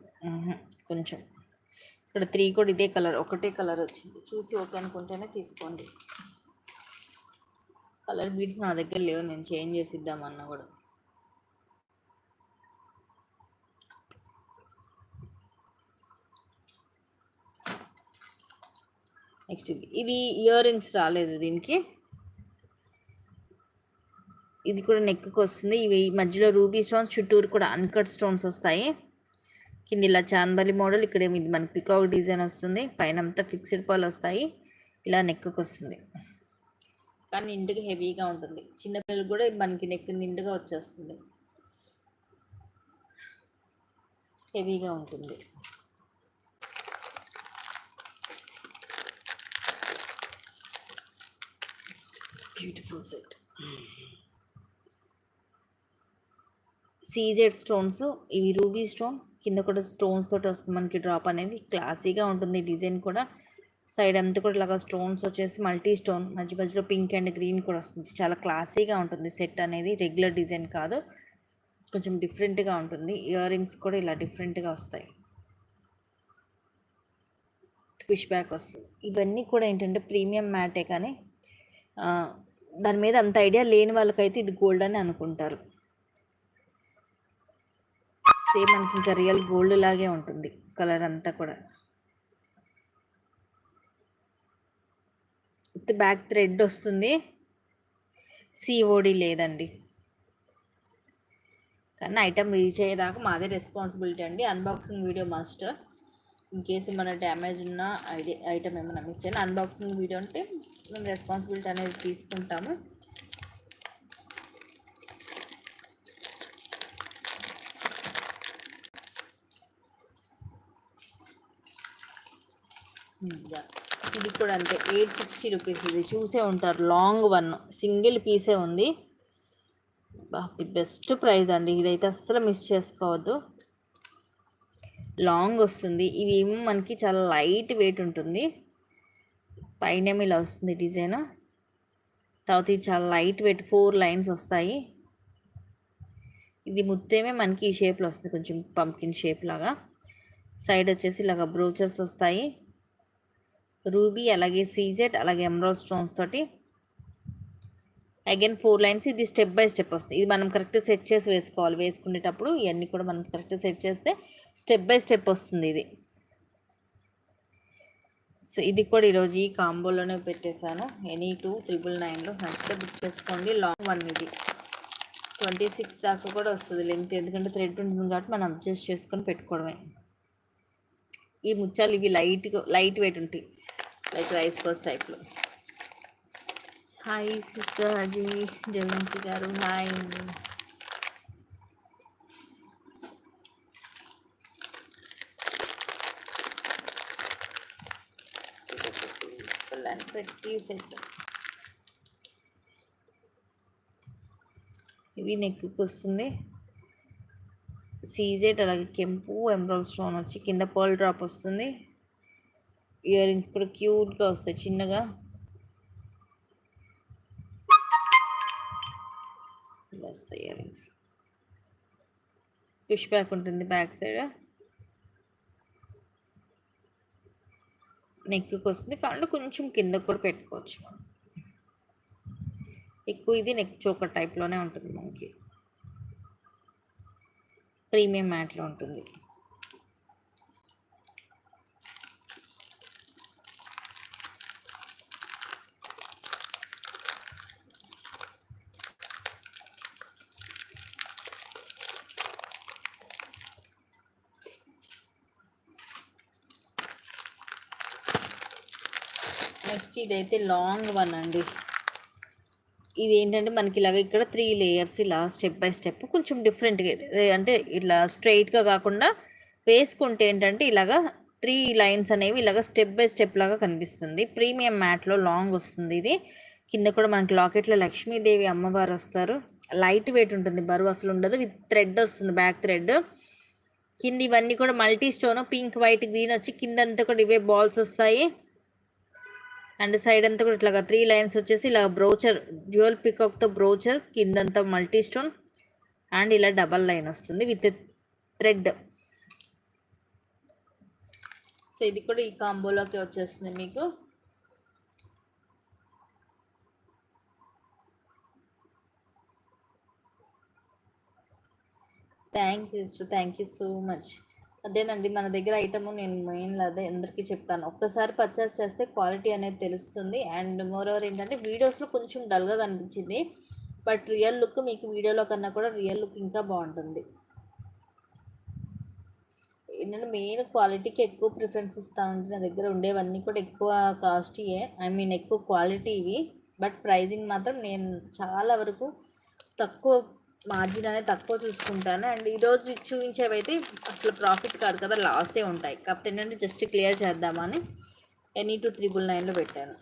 కొంచెం. ఇక్కడ 3 కూడా ఇదే కలర్, ఒకటే కలర్ వచ్చింది. చూసి ఓకే అనుకుంటేనే తీసుకోండి. కలర్ బీడ్స్ నా దగ్గర లేవు, నేను చేంజ్ చేసి ఇద్దామన్నా కూడా. నెక్స్ట్ ఇది ఇయర్ రింగ్స్ రాలేదు దీనికి. ఇది కూడా నెక్కి వస్తుంది. ఇవి మధ్యలో రూబీ స్టోన్స్, చుట్టూరు కూడా అన్కట్ స్టోన్స్ వస్తాయి. కింద ఇలా చాంబలి మోడల్, ఇక్కడ ఇది మనకి పికాక్ డిజైన్ వస్తుంది. పైన అంతా ఫిక్స్డ్ పర్ల్ వస్తాయి. ఇలా నెక్కి వస్తుంది, కానీ నిండుగా హెవీగా ఉంటుంది. చిన్నపిల్లలు కూడా మనకి నెక్ నిండుగా వచ్చేస్తుంది, హెవీగా ఉంటుంది. Beautiful set. సీజెడ్ స్టోన్స్, ఇవి రూబీ స్టోన్, కింద కూడా స్టోన్స్ తోటి వస్తుంది మనకి డ్రాప్ అనేది. క్లాసీగా ఉంటుంది డిజైన్ కూడా. సైడ్ అంతా కూడా ఇలాగా స్టోన్స్ వచ్చేసి మల్టీ స్టోన్, మధ్య మధ్యలో పింక్ అండ్ గ్రీన్ కూడా వస్తుంది. చాలా క్లాసీగా ఉంటుంది సెట్ అనేది, రెగ్యులర్ డిజైన్ కాదు, కొంచెం డిఫరెంట్గా ఉంటుంది. ఇయర్ రింగ్స్ కూడా ఇలా డిఫరెంట్గా వస్తాయి, పుష్ బ్యాక్ వస్తుంది. ఇవన్నీ కూడా ఏంటంటే ప్రీమియం మ్యాటే, కానీ దాని మీద అంత ఐడియా లేని వాళ్ళకైతే ఇది గోల్డ్ అని అనుకుంటారు. సేమ్ మనకి ఇంకా రియల్ గోల్డ్ లాగే ఉంటుంది కలర్ అంతా కూడా. విత్ బ్యాక్ థ్రెడ్ వస్తుంది, సిఓడి లేదండి. కానీ ఐటమ్ రీచ్ అయ్యేదాకా మాదే రెస్పాన్సిబిలిటీ అండి. Unboxing video must. In case ఏమైనా డ్యామేజ్ ఉన్నా, ఐటమ్ ఏమైనా మిస్ అయినా అన్బాక్సింగ్ వీడియో అంటే మేము రెస్పాన్సిబిలిటీ అనేది తీసుకుంటాము. ఇది కూడా అంతే, 860 రూపీస్. ఇది చూసే ఉంటారు, లాంగ్ వన్, సింగిల్ పీసే ఉంది. ది బెస్ట్ ప్రైస్ అండి, ఇదైతే అస్సలు మిస్ చేసుకోవద్దు. లాంగ్ వస్తుంది. ఇవి ఏమో మనకి చాలా లైట్ వెయిట్ ఉంటుంది. పైన ఇలా వస్తుంది డిజైన్. తర్వాత ఇది చాలా లైట్ వెయిట్, 4 లైన్స్ వస్తాయి. ఇది ముత్తేమే మనకి ఈ షేప్లో వస్తుంది, కొంచెం పంకిన్ షేప్ లాగా. సైడ్ వచ్చేసి ఇలాగ బ్రోచర్స్ వస్తాయి, రూబీ, అలాగే సీజెడ్, అలాగే ఎమరాల్డ్ స్టోన్స్ తోటి. Again 4 lines. ఇది స్టెప్ బై స్టెప్ వస్తుంది. ఇది మనం కరెక్ట్ సెట్ చేసి వేసుకోవాలి. వేసుకునేటప్పుడు ఇవన్నీ కూడా మనం కరెక్ట్ సెట్ చేస్తే స్టెప్ బై స్టెప్ వస్తుంది ఇది. సో ఇది కూడా ఈరోజు ఈ కాంబోలోనే పెట్టేశాను. ఎనీ 2,999లో నచ్చితే బుక్ చేసుకోండి. లాంగ్ వన్ ఇది 26 దాకా కూడా వస్తుంది లెంత్, ఎందుకంటే థ్రెడ్ ఉంటుంది కాబట్టి మనం అడ్జస్ట్ చేసుకొని పెట్టుకోవడమే. ఈ ముత్యాలు ఇవి లైట్ వెయిట్ ఉంటాయి, లైక్ రైస్ పర్స్ టైప్లో. హాయ్ సిస్టర్ అజయ్ జయంతి గారు, హాయ్ అండి. పెట్టి సెట్. ఇది నెక్కి వస్తుంది, సీజెడ్, అలాగే కెంపు, ఎమరాల్డ్ స్టోన్ వచ్చి కింద పర్ల్ డ్రాప్ వస్తుంది. ఇయర్ రింగ్స్ కూడా క్యూట్గా వస్తాయి చిన్నగా. ఇలా వస్తాయి ఇయర్ రింగ్స్. పుష్ బ్యాక్ ఉంటుంది బ్యాక్ సైడ్. నెక్కి వస్తుంది, కాబట్టి కొంచెం కింద కూడా పెట్టుకోవచ్చు. ఎక్కువ ఇది నెక్ చోకర్ టైప్లోనే ఉంటుంది మనకి, ప్రీమియం మ్యాట్లో ఉంటుంది. నెక్స్ట్ ఇదైతే లాంగ్ వన్ అండి. ఇది ఏంటంటే మనకి ఇలాగ ఇక్కడ 3 లేయర్స్, ఇలా స్టెప్ బై స్టెప్ కొంచెం డిఫరెంట్గా, అంటే ఇట్లా స్ట్రైట్గా కాకుండా వేసుకుంటే ఏంటంటే ఇలాగ 3 లైన్స్ అనేవి ఇలాగ స్టెప్ బై స్టెప్ లాగా కనిపిస్తుంది. ప్రీమియం మ్యాట్లో లాంగ్ వస్తుంది ఇది. కింద కూడా మనకి లాకెట్లో లక్ష్మీదేవి అమ్మవారు వస్తారు. లైట్ వెయిట్ ఉంటుంది, బరువు అసలు ఉండదు. విత్ థ్రెడ్ వస్తుంది, బ్యాక్ థ్రెడ్. కింద ఇవన్నీ కూడా multi stone, pink, white, green వచ్చి కిందంతా కూడా ఇవే బాల్స్ వస్తాయి. అండ్ సైడ్ అంతా కూడా ఇట్లాగా 3 లైన్స్ వచ్చేసి ఇలా బ్రోచర్, డ్యూయల్ పికాక్తో బ్రోచర్, కిందంతా మల్టీ స్టోన్, అండ్ ఇలా డబల్ లైన్ వస్తుంది విత్ థ్రెడ్. సో ఇది కూడా ఈ కాంబోలోకి వచ్చేస్తుంది మీకు. Thank you sister, thank you so much. అదేనండి మన దగ్గర ఐటమ్ నేను మెయిన్లో అదే అందరికీ చెప్తాను, ఒక్కసారి పర్చేస్ చేస్తే క్వాలిటీ అనేది తెలుస్తుంది. అండ్ మోర్ ఓవర్ ఏంటంటే వీడియోస్లో కొంచెం డల్గా కనిపించింది, బట్ రియల్ లుక్ మీకు వీడియోలో కన్నా కూడా రియల్ లుక్ ఇంకా బాగుంటుంది. ఏంటంటే మెయిన్ క్వాలిటీకి ఎక్కువ ప్రిఫరెన్స్ ఇస్తానంటే నా దగ్గర ఉండేవన్నీ కూడా ఎక్కువ కాస్ట్లీయే, ఐ మీన్ ఎక్కువ క్వాలిటీ ఇవి. బట్ ప్రైజింగ్ మాత్రం నేను చాలా వరకు తక్కువ మార్జిన్ అనేది తక్కువ చూసుకుంటాను. అండ్ ఈరోజు చూపించేవైతే అసలు ప్రాఫిట్ కాదు కదా, లాసే ఉంటాయి. కాకపోతే ఏంటంటే జస్ట్ క్లియర్ చేద్దామని ఎనీ 2399లో పెట్టాను.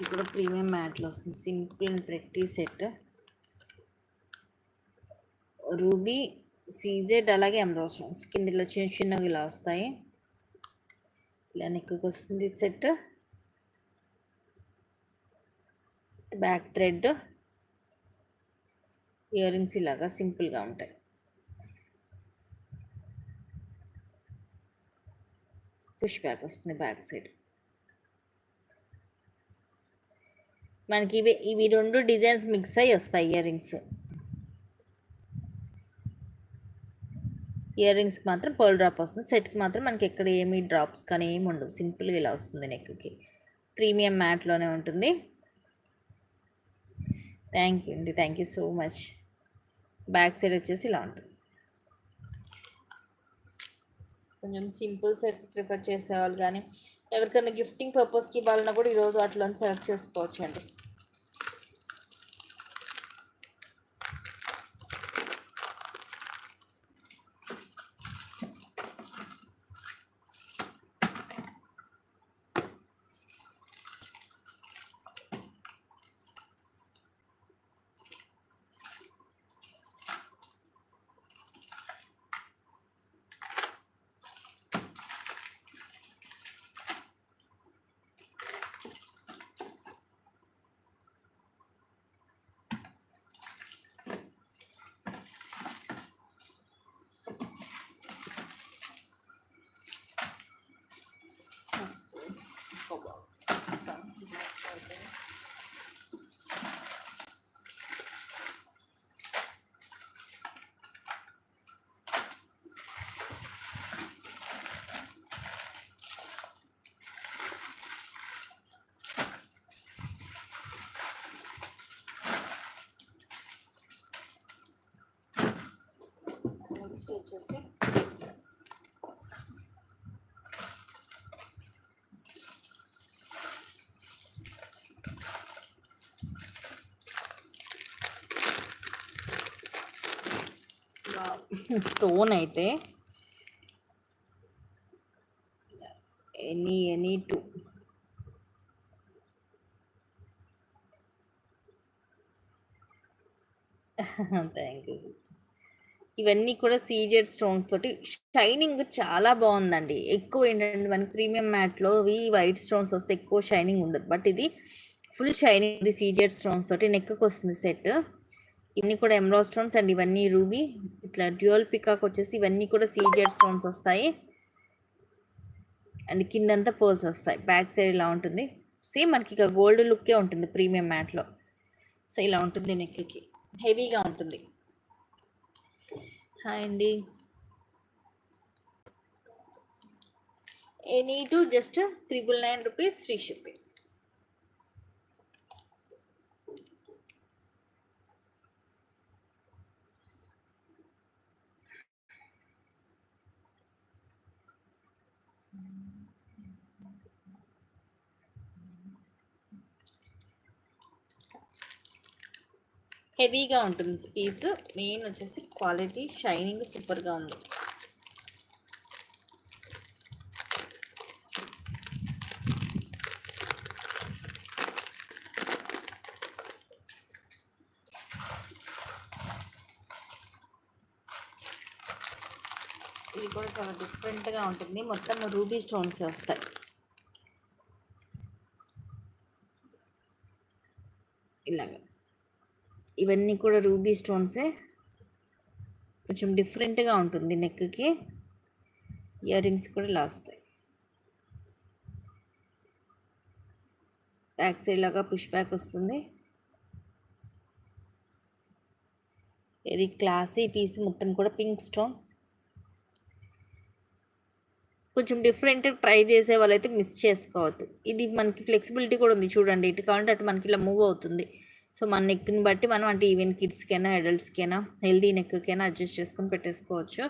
ఇది కూడా ప్రీమియం మ్యాట్లో వస్తుంది, simple and pretty set. Ruby, CZ అలాగే ఎమరాల్డ్ స్టోన్స్ కింద ఇలా చిన్న చిన్నగా ఇలా వస్తాయి. ఇలా నెక్కి వస్తుంది set. Back thread, ear rings ఇలాగా సింపుల్గా ఉంటాయి. పుష్ బ్యాక్ వస్తుంది బ్యాక్ సైడ్. మనకి ఇవి రెండు డిజైన్స్ మిక్స్ అయ్యి వస్తాయి ఇయర్ రింగ్స్. ఇయర్ రింగ్స్కి మాత్రం పర్ల్ డ్రాప్ వస్తుంది, సెట్కి మాత్రం మనకి ఎక్కడ ఏమీ డ్రాప్స్ కానీ ఏమి ఉండవు, సింపుల్గా ఇలా వస్తుంది నెక్కి. ప్రీమియం మ్యాట్లోనే ఉంటుంది. థ్యాంక్ యూ అండి, thank you so much. Back side వచ్చేసి ఇలా ఉంటుంది. కొంచెం సింపుల్ సెట్స్ ప్రిఫర్ చేసేవాళ్ళు కానీ ఎవరికైనా గిఫ్టింగ్ పర్పస్కి ఇవ్వాలన్నా కూడా ఈరోజు వాటిలో సెలెక్ట్ చేసుకోవచ్చు అండి. వచ్చేసి స్టోన్ అయితే any two thank you sister. ఇవన్నీ కూడా సీజెడ్ స్టోన్స్ తోటి షైనింగ్ చాలా బాగుందండి. ఎక్కువ ఏంటంటే మనకి ప్రీమియం మ్యాట్లో ఈ వైట్ స్టోన్స్ వస్తే ఎక్కువ షైనింగ్ ఉండదు, బట్ ఇది ఫుల్ షైనింగ్ ఉంది సీజెడ్ స్టోన్స్ తోటి. నెక్కి వస్తుంది సెట్. ఇవన్నీ కూడా ఎమరాల్డ్ స్టోన్స్ అండ్ ఇవన్నీ రూబీ. ఇట్లా డ్యూయల్ పికాక్ వచ్చేసి ఇవన్నీ కూడా సీజెడ్ స్టోన్స్ వస్తాయి అండ్ కిందంతా పోల్స్ వస్తాయి. బ్యాక్ సైడ్ ఇలా ఉంటుంది, సేమ్ మనకి ఇక గోల్డ్ లుక్కే ఉంటుంది ప్రీమియం మ్యాట్లో. సో ఇలా ఉంటుంది, నెక్కి హెవీగా ఉంటుంది. హాయ్ అండి. Any two just 999 rupees free shipping. హెవీగా ఉంటుంది పీస్. మెయిన్ వచ్చేసి క్వాలిటీ షైనింగ్ సూపర్గా ఉంది. ఇది కూడా చాలా డిఫరెంట్గా ఉంటుంది. మొత్తం రూబీ స్టోన్స్ వస్తాయి. ఇలాగా ఇవన్నీ కూడా రూబీ స్టోన్సే. కొంచెం డిఫరెంట్గా ఉంటుంది. నెక్కి ఇయర్ రింగ్స్ కూడా ఇలా వస్తాయి. బ్యాక్ సైడ్ లాగా పుష్ బ్యాక్ వస్తుంది. Very classy piece. మొత్తం కూడా పింక్ స్టోన్. కొంచెం డిఫరెంట్ ట్రై చేసే వాళ్ళైతే మిస్ చేసుకోవద్దు. ఇది మనకి ఫ్లెక్సిబిలిటీ కూడా ఉంది చూడండి. ఇటు కావాలంటే అటు మనకి ఇలా మూవ్ అవుతుంది. సో మన నెక్ని బట్టి మనం అంటే ఈవెన్ కిడ్స్కైనా అడల్ట్స్కైనా హెల్దీ నెక్కైనా అడ్జస్ట్ చేసుకొని పెట్టేసుకోవచ్చు.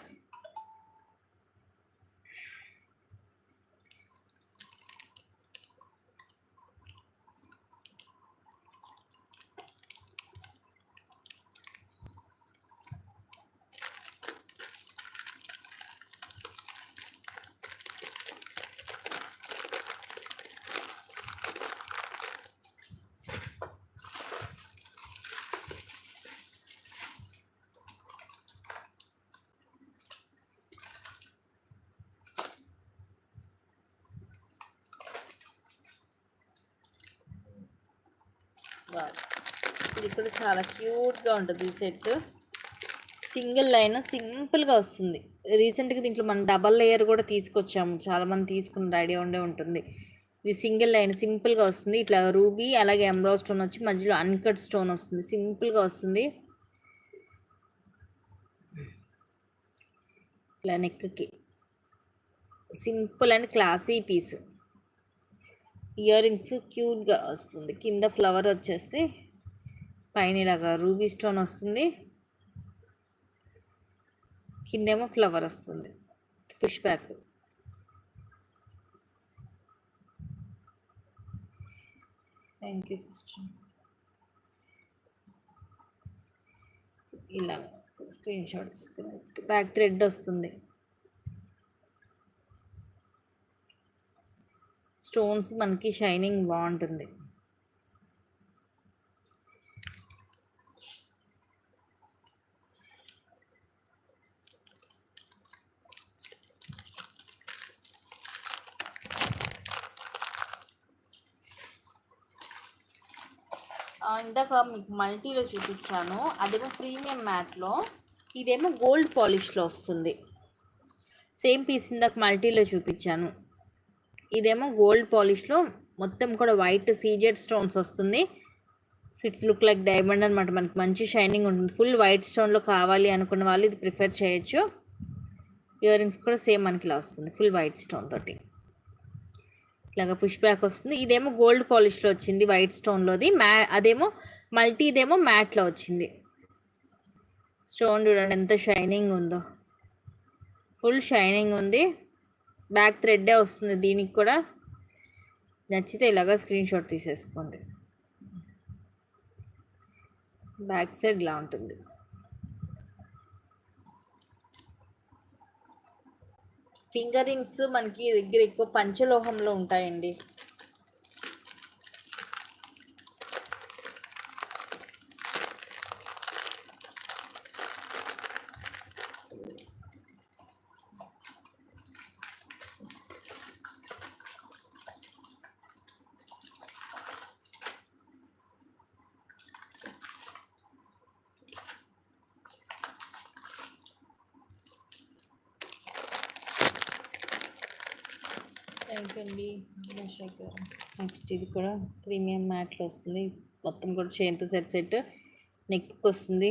ఇది కూడా చాలా క్యూట్గా ఉంటుంది. ఈ సెట్ సింగిల్ లైన్ సింపుల్గా వస్తుంది. రీసెంట్గా దీంట్లో మనం డబల్ లేయర్ కూడా తీసుకొచ్చాము. చాలామంది తీసుకున్న ఐడియా ఉండే ఉంటుంది. ఇది సింగిల్ లైన్ సింపుల్గా వస్తుంది. ఇట్లా రూబీ అలాగే ఎమరాల్డ్ స్టోన్ వచ్చి మధ్యలో అన్కట్ స్టోన్ వస్తుంది. సింపుల్గా వస్తుంది. ఇట్లా నెక్కి simple and classy piece. Ear rings క్యూట్గా వస్తుంది. కింద ఫ్లవర్ వచ్చేసి పైన ఇలాగా రూబీ స్టోన్ వస్తుంది. కిందేమో ఫ్లవర్ వస్తుంది. Push back. Thank you sister. ఇలా స్క్రీన్ షాట్ తీసుకుని బ్యాక్ థ్రెడ్ వస్తుంది. స్టోన్స్ మనకి షైనింగ్ బాగుంటుంది. ఇందాక మీకు మల్టీలో చూపించాను. అదేమో ప్రీమియం మ్యాట్లో, ఇదేమో గోల్డ్ పాలిష్లో వస్తుంది. సేమ్ పీస్ ఇందాక మల్టీలో చూపించాను. ఇదేమో గోల్డ్ పాలిష్లో మొత్తం కూడా వైట్ సీజెడ్ స్టోన్స్ వస్తుంది. ఇట్స్ లుక్ లైక్ డైమండ్ అనమాట. మనకి మంచి షైనింగ్ ఉంటుంది. ఫుల్ వైట్ స్టోన్లో కావాలి అనుకున్న వాళ్ళు ఇది ప్రిఫర్ చేయొచ్చు. ఇయర్ రింగ్స్ కూడా సేమ్ మనకి ఇలా వస్తుంది. ఫుల్ వైట్ స్టోన్ తోటి ఇలాగా పుష్ బ్యాక్ వస్తుంది. ఇదేమో గోల్డ్ పాలిష్లో వచ్చింది వైట్ స్టోన్లోది. అదేమో మల్టీ, ఇదేమో మ్యాట్లో వచ్చింది. స్టోన్ చూడండి ఎంత షైనింగ్ ఉందో. ఫుల్ షైనింగ్ ఉంది. బ్యాక్ థ్రెడ్డే వస్తుంది. దీనికి కూడా నచ్చితే ఇలాగా స్క్రీన్ షాట్ తీసేసుకోండి. బ్యాక్ సైడ్ ఇలా ఉంటుంది. ఫింగర్ రింగ్స్ మనకి దగ్గర ఎక్కువ పంచలోహంలో ఉంటాయండి. థ్యాంక్ యూ అండి. నెక్స్ట్ ఇది కూడా ప్రీమియం మ్యాట్లో వస్తుంది. మొత్తం కూడా చైన్తో సెట్ నెక్కి వస్తుంది.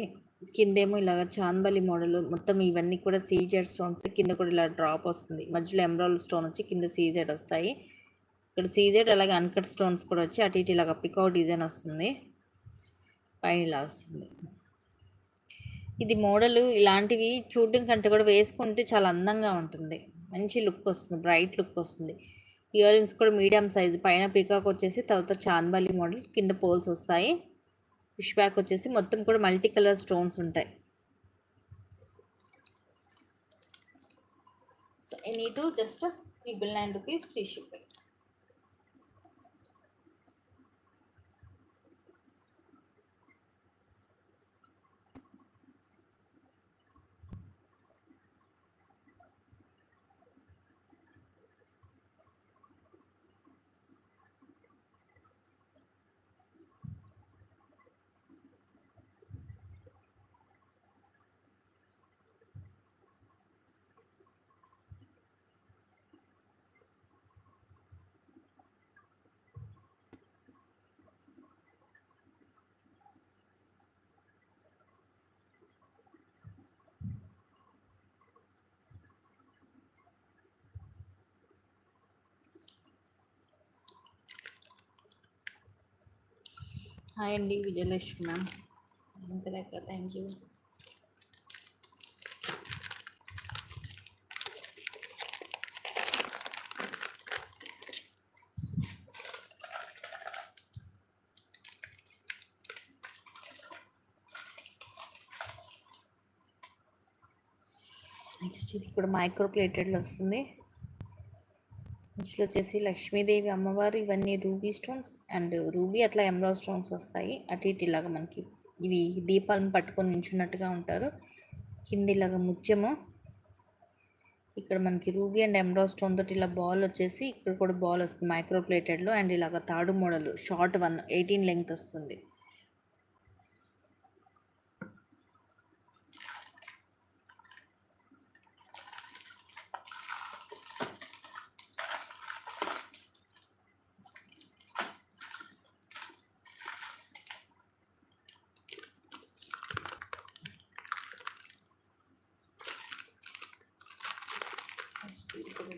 కిందేమో ఇలాగ చాందబలి మోడల్. మొత్తం ఇవన్నీ కూడా సీజెడ్ స్టోన్స్. కింద కూడా ఇలా డ్రాప్ వస్తుంది. మధ్యలో ఎమరాల్డ్ స్టోన్ వచ్చి కింద సీజెడ్ వస్తాయి. ఇక్కడ సీజెడ్ అలాగే అన్కట్ స్టోన్స్ కూడా వచ్చి అటు ఇటు ఇలాగ పికౌ డిజైన్ వస్తుంది. పైన ఇలా వస్తుంది. ఇది మోడల్ ఇలాంటివి చూడడం కంటే కూడా వేసుకుంటే చాలా అందంగా ఉంటుంది. మంచి లుక్ వస్తుంది. బ్రైట్ లుక్ వస్తుంది. ఇయర్ రింగ్స్ కూడా మీడియం సైజు. పైన పీకాక్ వచ్చేసి తర్వాత చాందబలి మోడల్. కింద పోల్స్ వస్తాయి. పుష్ బ్యాక్ వచ్చేసి మొత్తం కూడా మల్టీ కలర్ స్టోన్స్ ఉంటాయి. So any two just 999 rupees free shipping. Hi అండి విజయలక్ష్మి మ్యామ్. అంతలేక థ్యాంక్ యూ. నెక్స్ట్ ఇది కూడా మైక్రో ప్లేటెడ్లో వస్తుంది. నెక్స్ట్ వచ్చేసి లక్ష్మీదేవి అమ్మవారు, ఇవన్నీ రూబీ స్టోన్స్ అండ్ రూబీ అట్లా ఎమరాల్డ్ స్టోన్స్ వస్తాయి. అటు ఇటు ఇలాగా మనకి ఇవి దీపాలను పట్టుకొని నించున్నట్టుగా ఉంటారు. కింద ఇలాగా ముత్యము, ఇక్కడ మనకి రూబీ అండ్ ఎమరాల్డ్ స్టోన్ తోటి ఇలా బాల్ వచ్చేసి ఇక్కడ కూడా బాల్ వస్తుంది మైక్రో ప్లేటెడ్లో. అండ్ ఇలాగ తాడు మోడల్ షార్ట్ 18 లెంగ్త్ వస్తుంది.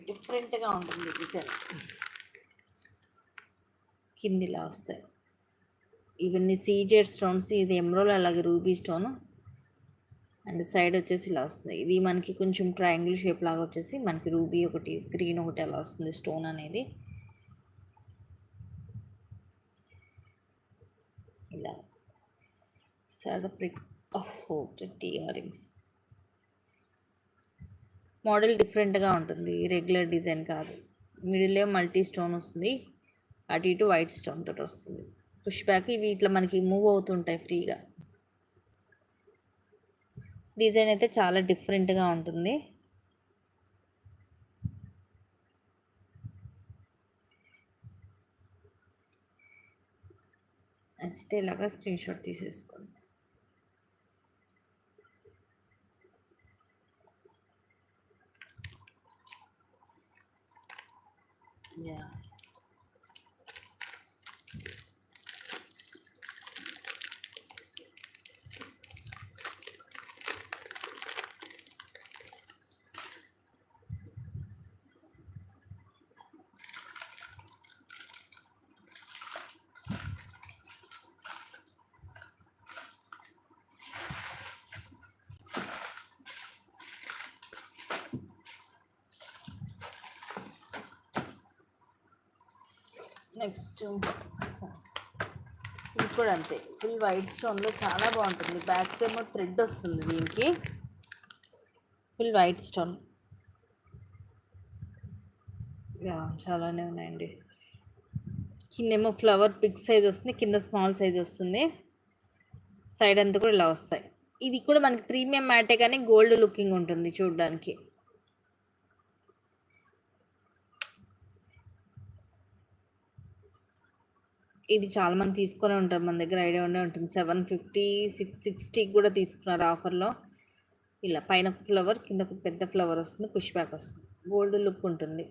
డిఫరెంట్గా ఉంటుంది డిజైన్. కిందిలా వస్తాయి ఇవన్నీ సీజెడ్ స్టోన్స్. ఇది ఎమరాల్డ్, అలాగే రూబీ స్టోన్. అండ్ సైడ్ వచ్చేసి ఇలా వస్తుంది. ఇది మనకి కొంచెం ట్రయాంగిల్ షేప్ లాగా వచ్చేసి మనకి రూబీ ఒకటి, గ్రీన్ ఒకటి అలా వస్తుంది స్టోన్ అనేది. ఇలా సార్ ప్రిట్ ఓహో ప్రిట్టి ఇయర్ రింగ్స్. మోడల్ డిఫరెంట్గా ఉంటుంది, రెగ్యులర్ డిజైన్ కాదు. మిడిల్లో మల్టీ స్టోన్ వస్తుంది, అటు ఇటు వైట్ స్టోన్ తోటి వస్తుంది. పుష్ బ్యాక్ ఇవి ఇట్లా మనకి మూవ్ అవుతుంటాయి ఫ్రీగా. డిజైన్ అయితే చాలా డిఫరెంట్గా ఉంటుంది. నచ్చితే ఇలాగా స్క్రీన్ షాట్ తీసేసుకోండి. యా నెక్స్ట్ ఇది కూడా అంతే, ఫుల్ వైట్ స్టోన్లో చాలా బాగుంటుంది. బ్యాక్ ఏమో థ్రెడ్ వస్తుంది దీనికి, ఫుల్ వైట్ స్టోన్. యా చాలానే ఉన్నాయండి. కిందేమో ఫ్లవర్ బిగ్ సైజ్ వస్తుంది, కింద స్మాల్ సైజ్ వస్తుంది. సైడ్ అంతా కూడా ఇలా వస్తాయి. ఇది కూడా మనకి ప్రీమియం మ్యాటే కానీ గోల్డ్ లుకింగ్ ఉంటుంది చూడడానికి. ఇది చాలామంది తీసుకొని ఉంటారు, మన దగ్గర ఐడియా ఉండే ఉంటుంది. 750, 660 కూడా తీసుకున్నారు ఆఫర్లో. ఇలా పైన ఒక ఫ్లవర్, కింద ఒక పెద్ద ఫ్లవర్ వస్తుంది, పుష్ బ్యాక్ వస్తుంది, గోల్డ్ లుక్ ఉంటుంది.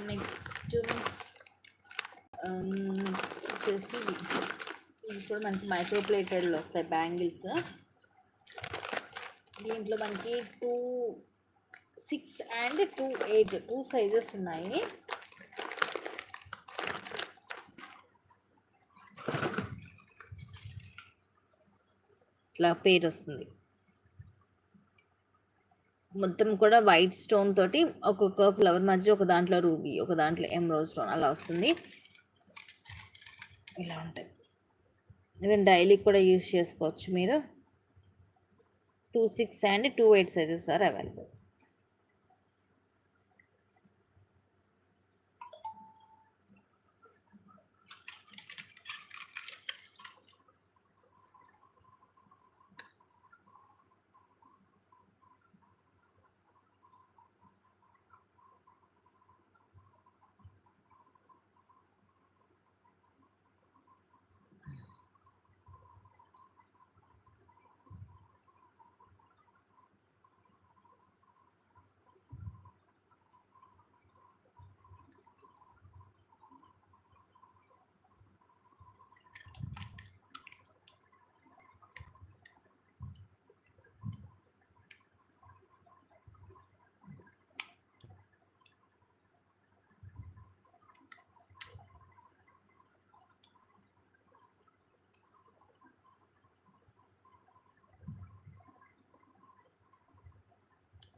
నెక్స్ట్ వచ్చేసి ఇవి కూడా మనకి మైక్రో ప్లేటెడ్లో వస్తాయి బ్యాంగిల్స్. దీంట్లో మనకి 2, 6 అండ్ 2, 8 2 సైజెస్ ఉన్నాయి. ఇట్లా పేరు వస్తుంది. మొత్తం కూడా వైట్ స్టోన్ తోటి ఒక్కొక్క ఫ్లవర్ మధ్య ఒక దాంట్లో రూబీ, ఒక దాంట్లో ఎమరాల్డ్ స్టోన్ అలా వస్తుంది. ఇలా ఉంటాయి. ఈవెన్ డైలీ కూడా యూజ్ చేసుకోవచ్చు మీరు. 2, 6 అండ్ 2, 8 సైజెస్ ఆర్ అవైలబుల్.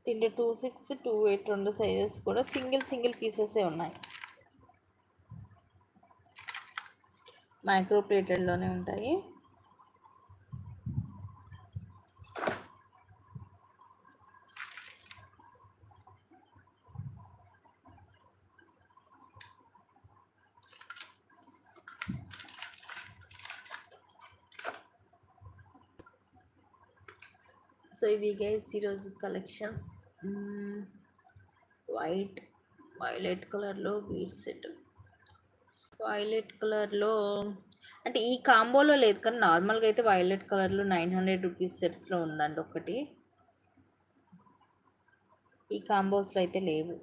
దీంట్లో 26, 28 రెండు సైజెస్ కూడా సింగిల్ పీసెసే ఉన్నాయి. మైక్రో ప్లేటెడ్లోనే ఉంటాయి. సో ఇవి గైస్ ఈరోజు కలెక్షన్స్. వైలెట్ కలర్లో బీడ్ సెట్. వైలెట్ కలర్లో అంటే ఈ కాంబోలో లేదు, కానీ నార్మల్గా అయితే వైలెట్ కలర్లో 900 రూపీస్ సెట్స్లో ఉందండి ఒకటి. ఈ కాంబోస్లో అయితే లేవు.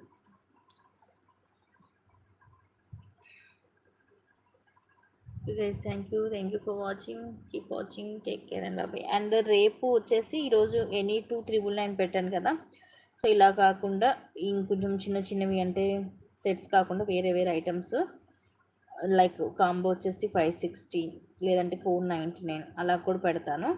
Guys thank you for watching. Keep watching, take care and bye. And రేపు వచ్చేసి ఈరోజు ఎనీ 2,399 పెట్టాను కదా, సో ఇలా కాకుండా ఇంకొంచెం చిన్నవి అంటే సెట్స్ కాకుండా వేరే ఐటమ్స్ లైక్ కాంబో వచ్చేసి 560 లేదంటే 499 అలా కూడా పెడతాను.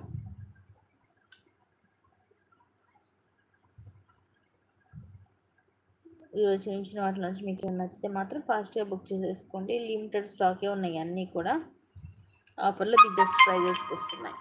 ఈరోజు చేయించిన వాటి నుంచి మీకు ఏమైనా నచ్చితే మాత్రం ఫాస్ట్గా బుక్ చేసేసుకోండి. లిమిటెడ్ స్టాకే ఉన్నాయి, అన్నీ కూడా ఆఫర్లో ది బెస్ట్ ప్రైజెస్కి వస్తున్నాయి.